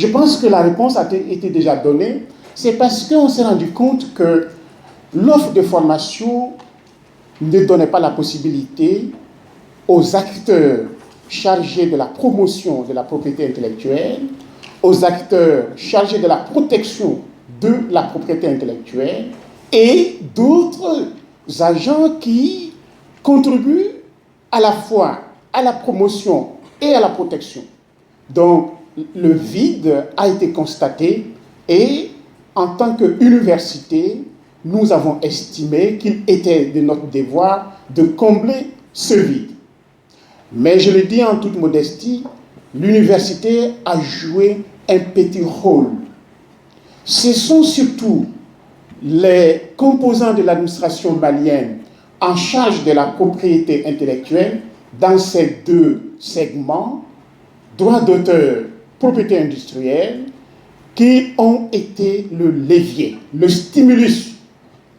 Je pense que la réponse a été déjà donnée. C'est parce qu'on s'est rendu compte que l'offre de formation ne donnait pas la possibilité aux acteurs chargés de la promotion de la propriété intellectuelle, aux acteurs chargés de la protection de la propriété intellectuelle et d'autres agents qui contribuent à la fois à la promotion et à la protection. Donc, le vide a été constaté et, en tant qu'université, nous avons estimé qu'il était de notre devoir de combler ce vide. Mais je le dis en toute modestie, l'université a joué un petit rôle. Ce sont surtout les composants de l'administration malienne en charge de la propriété intellectuelle dans ces deux segments, droit d'auteur, propriété industrielle, qui ont été le levier, le stimulus.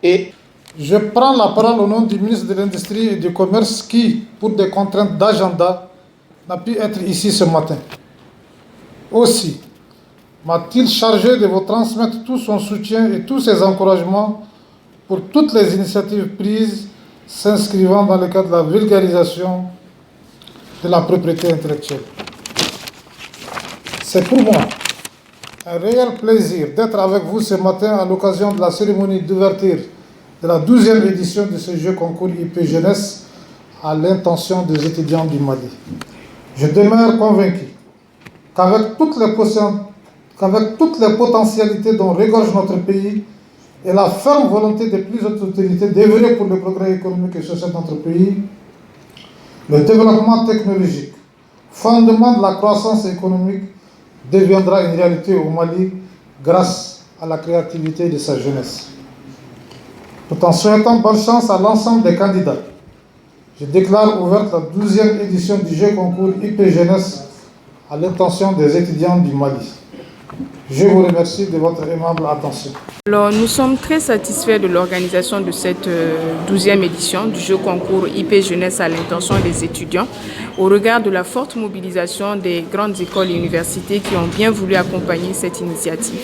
Et je prends la parole au nom du ministre de l'Industrie et du Commerce qui, pour des contraintes d'agenda, n'a pu être ici ce matin. Aussi, m'a-t-il chargé de vous transmettre tout son soutien et tous ses encouragements pour toutes les initiatives prises s'inscrivant dans le cadre de la vulgarisation de la propriété intellectuelle. C'est pour moi un réel plaisir d'être avec vous ce matin à l'occasion de la cérémonie d'ouverture de la 12e édition de ce jeu concours IP Jeunesse à l'intention des étudiants du Mali. Je demeure convaincu qu'avec toutes les potentialités dont regorge notre pays et la ferme volonté des plus hautes autorités d'œuvrer pour le progrès économique et social de notre pays, le développement technologique, fondement de la croissance économique, deviendra une réalité au Mali grâce à la créativité de sa jeunesse. Tout en souhaitant bonne chance à l'ensemble des candidats, je déclare ouverte la 12e édition du jeu concours IP Jeunesse à l'intention des étudiants du Mali. Je vous remercie de votre aimable attention. Alors, nous sommes très satisfaits de l'organisation de cette 12e édition du jeu concours IP Jeunesse à l'intention des étudiants au regard de la forte mobilisation des grandes écoles et universités qui ont bien voulu accompagner cette initiative.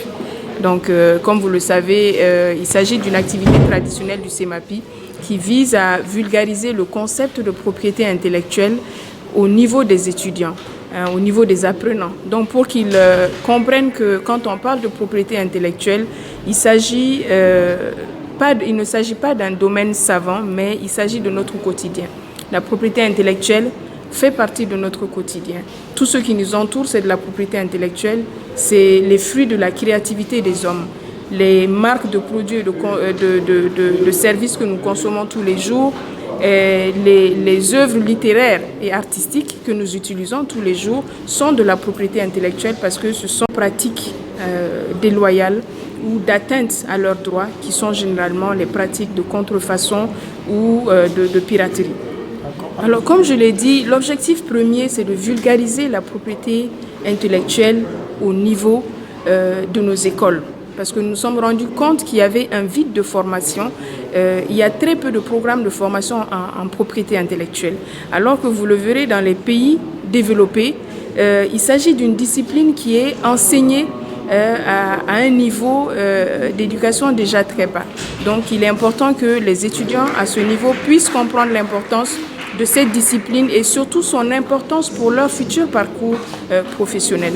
Donc, comme vous le savez, il s'agit d'une activité traditionnelle du CEMAPI qui vise à vulgariser le concept de propriété intellectuelle au niveau des étudiants, au niveau des apprenants. Donc, pour qu'ils comprennent que quand on parle de propriété intellectuelle, il ne s'agit pas d'un domaine savant, mais il s'agit de notre quotidien. La propriété intellectuelle fait partie de notre quotidien. Tout ce qui nous entoure, c'est de la propriété intellectuelle, c'est les fruits de la créativité des hommes, les marques de produits et de services que nous consommons tous les jours, et les œuvres littéraires et artistiques que nous utilisons tous les jours sont de la propriété intellectuelle parce que ce sont pratiques déloyales ou d'atteinte à leurs droits qui sont généralement les pratiques de contrefaçon ou de piraterie. Alors, comme je l'ai dit, l'objectif premier, c'est de vulgariser la propriété intellectuelle au niveau de nos écoles. Parce que nous nous sommes rendus compte qu'il y avait un vide de formation. Il y a très peu de programmes de formation en propriété intellectuelle. Alors que vous le verrez dans les pays développés, il s'agit d'une discipline qui est enseignée à un niveau d'éducation déjà très bas. Donc, il est important que les étudiants à ce niveau puissent comprendre l'importance de cette discipline et surtout son importance pour leur futur parcours professionnel.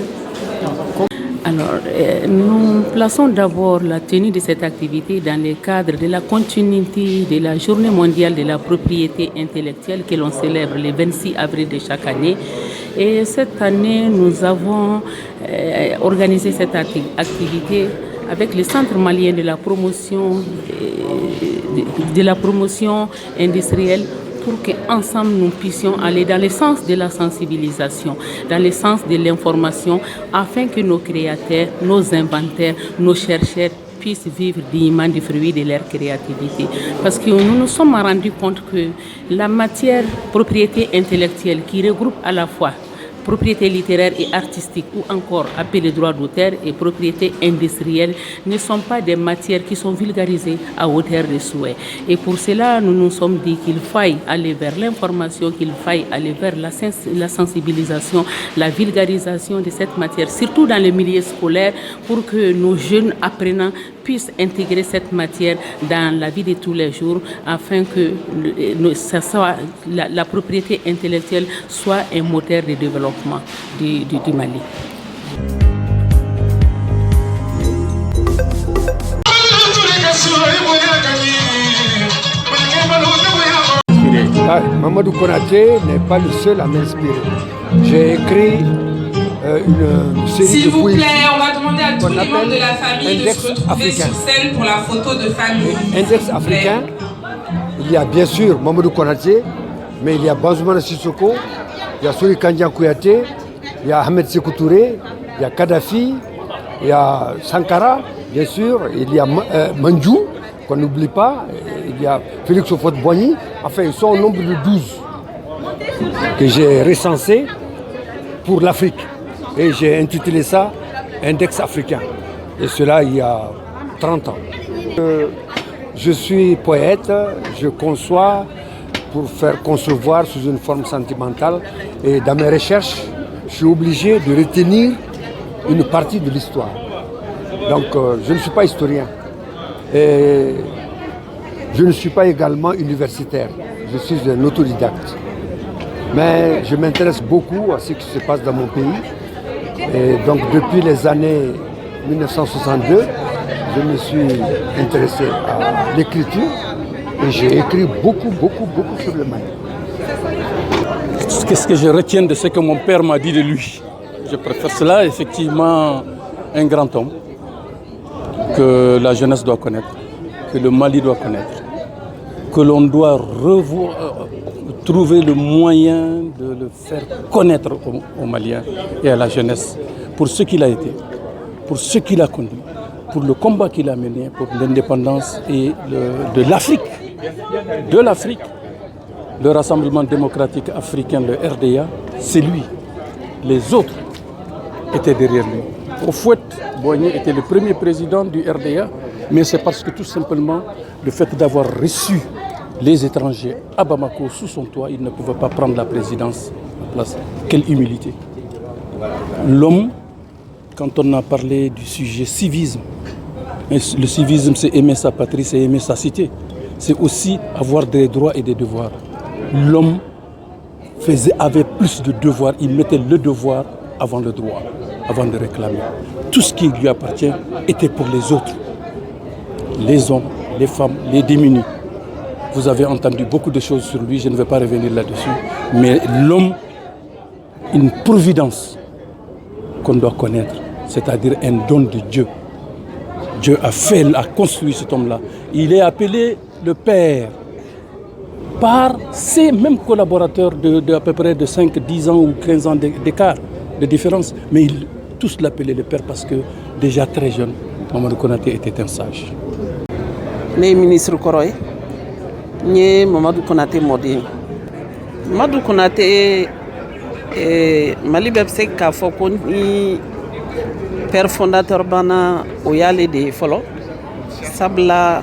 Alors, nous plaçons d'abord la tenue de cette activité dans le cadre de la continuité de la Journée mondiale de la propriété intellectuelle que l'on célèbre le 26 avril de chaque année. Et cette année, nous avons organisé cette activité avec le Centre malien de la promotion industrielle pour qu'ensemble nous puissions aller dans le sens de la sensibilisation, dans le sens de l'information, afin que nos créateurs, nos inventeurs, nos chercheurs puissent vivre dignement du fruit de leur créativité. Parce que nous nous sommes rendus compte que la matière propriété intellectuelle qui regroupe à la fois propriété littéraire et artistique, ou encore appelées droits d'auteur et propriété industrielle, ne sont pas des matières qui sont vulgarisées à hauteur de souhait. Et pour cela, nous nous sommes dit qu'il faille aller vers l'information, qu'il faille aller vers la sensibilisation, la vulgarisation de cette matière, surtout dans les milieux scolaires, pour que nos jeunes apprenants puissent intégrer cette matière dans la vie de tous les jours, afin que la propriété intellectuelle soit un moteur de développement du Mali. Mamadou Konaté n'est pas le seul à m'inspirer. J'ai écrit une série S'il de vous poésies. plaît, on va demander à tous les membres de la famille de se retrouver sur scène pour la photo de famille. Index africain, il y a bien sûr Mamadou Konaté, mais il y a Banzoumana Sissoko, il y a Sori Kandian Kouyaté, il y a Ahmed Sékou Touré, il y a Kadhafi, il y a Sankara, bien sûr, il y a Mandjou, qu'on n'oublie pas, il y a Félix Houphouët-Boigny, enfin ils sont au nombre de 12 que j'ai recensés pour l'Afrique. Et j'ai intitulé ça Index africain. Et cela il y a 30 ans. Je suis poète, je conçois pour faire concevoir sous une forme sentimentale. Et dans mes recherches, je suis obligé de retenir une partie de l'histoire. Donc je ne suis pas historien. Et je ne suis pas également universitaire. Je suis un autodidacte. Mais je m'intéresse beaucoup à ce qui se passe dans mon pays. Et donc depuis les années 1962, je me suis intéressé à l'écriture et j'ai écrit beaucoup sur le Mali. Qu'est-ce que je retiens de ce que mon père m'a dit de lui? Je préfère cela, effectivement, un grand homme que la jeunesse doit connaître, que le Mali doit connaître, que l'on doit trouver le moyen de le faire connaître aux Maliens et à la jeunesse pour ce qu'il a été, pour ce qu'il a conduit, pour le combat qu'il a mené pour l'indépendance et de l'Afrique. De l'Afrique, le Rassemblement démocratique africain, le RDA, c'est lui. Les autres étaient derrière lui. Houphouët-Boigny était le premier président du RDA, mais c'est parce que tout simplement le fait d'avoir reçu les étrangers à Bamako sous son toit, il ne pouvait pas prendre la présidence en place. Quelle humilité. L'homme, quand on a parlé du sujet civisme, le civisme c'est aimer sa patrie, c'est aimer sa cité. C'est aussi avoir des droits et des devoirs. L'homme avait plus de devoirs, il mettait le devoir avant le droit, avant de réclamer. Tout ce qui lui appartient était pour les autres. Les hommes, les femmes, les démunis. Vous avez entendu beaucoup de choses sur lui, je ne vais pas revenir là-dessus. Mais l'homme, une providence qu'on doit connaître, c'est-à-dire un don de Dieu. Dieu a construit cet homme-là. Il est appelé le Père par ses mêmes collaborateurs de à peu près de 5, 10 ans ou 15 ans d'écart, de différence. Mais tous l'appelaient le Père parce que déjà très jeune, Mamadou Konaté était un sage. Ne ministre Koroy, ne Mamadou Konaté modi. Mamadou Konaté Mali bɛ se k'a fɔ ko ni père fondateur banna o y'ale de ye fɔlɔ sabula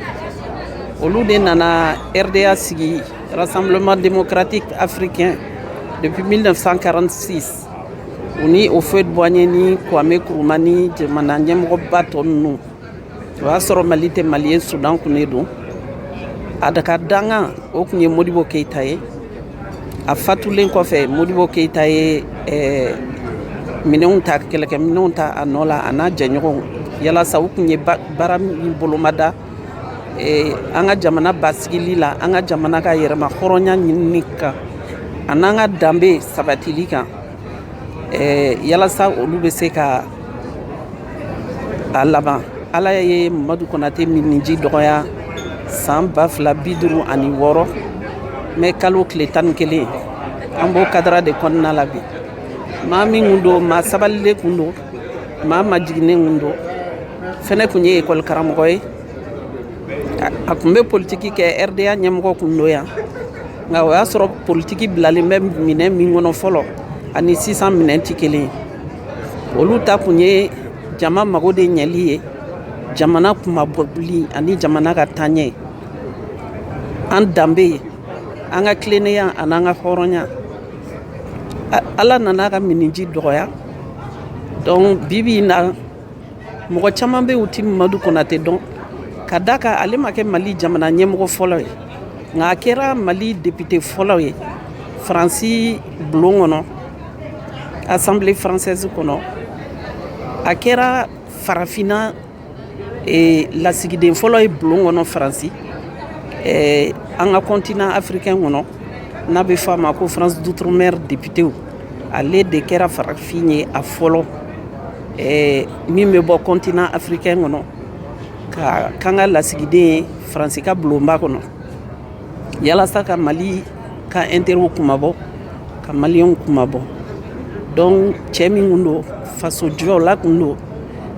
olu de nana RDA sigi Rassemblement démocratique africain depuis 1946 u ni Houphouët-Boigny ni Kwame Nkrumah ni jamana ɲɛmɔgɔba tɔ ninnu o y'a sɔrɔ Mali tɛ maliyɛn Sudan kun de don a daga dangan o kun ye Modibo Keïta ye a fatulen kɔfɛ Modibo Keïta ye minɛnw ta kɛlɛkɛminɛnw ta a nɔ la a n'a jɛɲɔgɔnw yalasa u kun ye baara min bolomada an ka jamana basigili la an ka jamana ka yɛrɛma hɔrɔnya ɲinini kan a n'an ka danbe sabatili kan yalasa olu bɛ se ka a laban ala ye Mamadou Konaté miniji dɔgɔya san 2056 mais kalo tile 11 an b'o kadara de kɔnɔna la bi maa min kun don maa sabalilen kun don maa majiginen kun don fɛnɛ kun ye école karamɔgɔ ye a kun bɛ politiki kɛ RDA ɲɛmɔgɔ kun don yan nka o y'a sɔrɔ politiki bilalen bɛ minɛn min kɔnɔ fɔlɔ ani 600 minɛn tɛ kelen ye. Olu ta kun ye jama mago de ɲɛli ye, jamana kumabɔli ani jamana ka taaɲɛ. An danbe, an ka tilennenya ani an ka hɔrɔnya. Ala nana ka miniji dɔgɔya. Donc bibi in na mɔgɔ caman bɛ u ti Mamadu Konate dɔn. Ka d'a kan ale ma kɛ Mali jamana ɲɛmɔgɔ fɔlɔ ye, nka a kɛra Mali député fɔlɔ ye Faransi bulon kɔnɔ, Assemblée française kɔnɔ. A kɛra farafinna lasigiden fɔlɔ ye bulon kɔnɔ Faransi, an ka continent africain kɔnɔ n'a bɛ fɔ a ma ko France d'outre-mer député. Ale de kɛra farafin ye a fɔlɔ min bɛ bɔ continent africain kɔnɔ ka kan ka lasigiden ye Faransi ka bulonba kɔnɔ yalasa ka Mali ka intérêt kumabɔ ka maliyɛnw kumabɔ. Donc cɛ min kun don, faso jɔla kun don,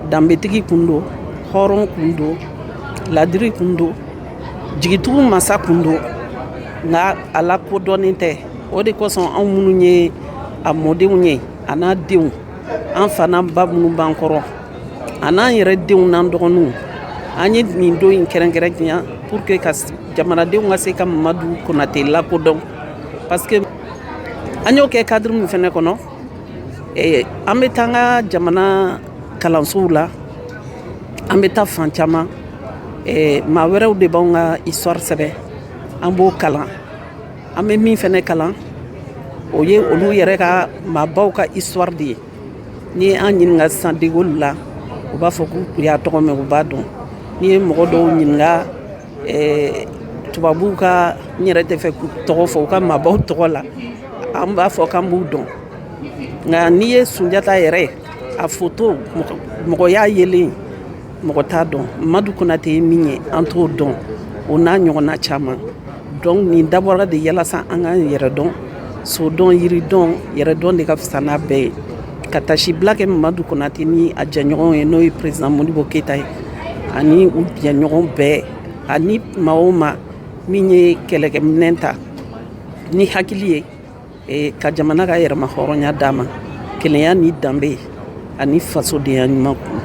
danbetigi kun don, hɔrɔn kun don, ladiri kun don, jigitugu masa kun don, nka a lakodɔnnen tɛ. O de kosɔn anw minnu ye a mɔdenw ye a n'a denw, an fa n'an ba minnu b'an kɔrɔ a n'an yɛrɛ denw n'an dɔgɔninw, an ye nin don in kɛrɛnkɛrɛnya pour que ka jamanadenw ka se ka Mamadu Konate lakodɔn. Parce que an y'o kɛ cadre min fɛnɛ kɔnɔ, an bɛ taa an ka jamana kalansow la, an bɛ taa fan caman, maa wɛrɛw de b'anw ka histoire sɛbɛn, an b'o kalan. An bɛ min fɛnɛ kalan o ye olu yɛrɛ ka maabaw ka histoire de ye. Ni an ɲininka sisan De Gaulle la, u b'a fɔ k'u y'a tɔgɔ mɛn, u b'a dɔn. Ni ye mɔgɔ dɔw ɲininka tubabuw ka, n yɛrɛ tɛ fɛ k'u tɔgɔ fɔ, u ka maabaw tɔgɔ la, an b'a fɔ k'an b'u dɔn. Nka n'i ye Sunjata yɛrɛ a photo mɔgɔ y'a yelen, mɔgɔ t'a dɔn. Mamadu Konate ye min ye an t'o dɔn, o n'a ɲɔgɔnna caman. Donc nin dabɔra de yalasa an k'an yɛrɛ dɔn, so dɔn, yiri dɔn, yɛrɛ dɔn de ka fisa n'a bɛɛ ye. Ka tasibila kɛ Mamadu Konate ni a jɛɲɔgɔnw ye n'o ye président Modibo Keyita ye ani u jɛɲɔgɔn bɛɛ, ani maa o maa min ye kɛlɛkɛminɛn ta ni hakili ye ka jamana ka yɛrɛma hɔrɔnya d'a ma, kelenya ni danbe ani fasodenya ɲuman kun.